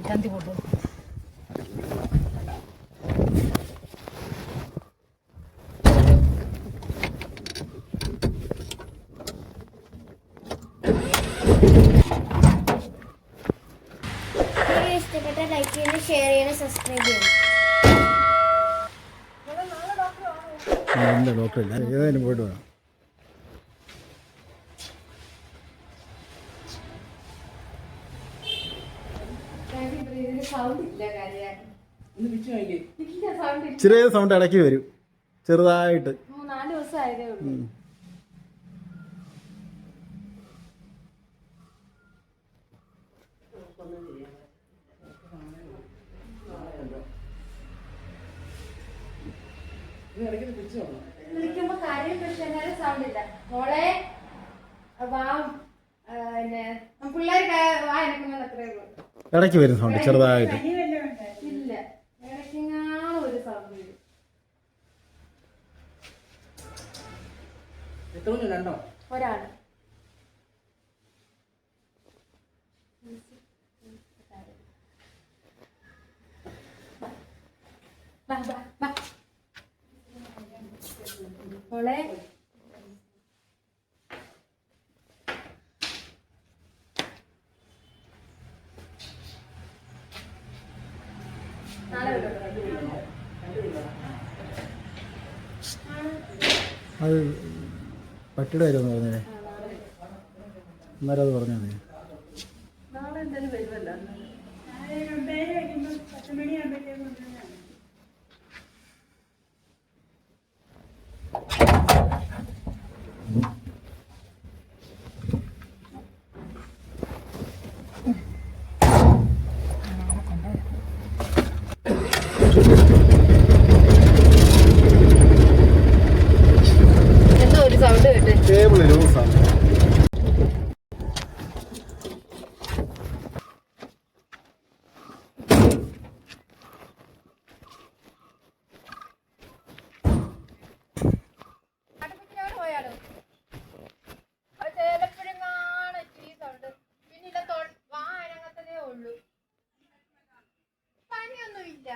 ശാന്തി പോട്ടു ഇഷ്ടപ്പെട്ട ലൈക്ക് ചെയ്യണം, ഷെയർ ചെയ്യണം, സബ്സ്ക്രൈബ് ചെയ്യണം. ഡോക്ടറില്ല, ഏതായാലും പോയിട്ട് വേണം. ചെറിയ സൗണ്ട് ഇടയ്ക്ക് വരും, ചെറുതായിട്ട്. 4 ദിവസമായതേ ഉള്ളൂ. വിളിക്കുമ്പോ കാര്യം പ്രശ്നം സൗണ്ട് ഇല്ല. മോളെ പിള്ളേർ വാ എനക്കുന്നത് അത്രേ ഉള്ളൂ. ഇടയ്ക്ക് വരും സൗണ്ട് ചെറുതായിട്ട്. ഇല്ല, ഇടയ്ക്കെങ്ങാണ് ഒരു സൗണ്ട് വരും. ഒരാള് മോളെ അത് പട്ടിയുടെ കാര്യമെന്ന് പറഞ്ഞേ, അന്നേരം അത് പറഞ്ഞാൽ മതി. നാളെ എന്തായാലും വരുമല്ലോ. എന്താ ഒരു സൗണ്ട് കേട്ടെ? ടേബിൾ ലൂസാണ്. പനിയൊന്നുമില്ല.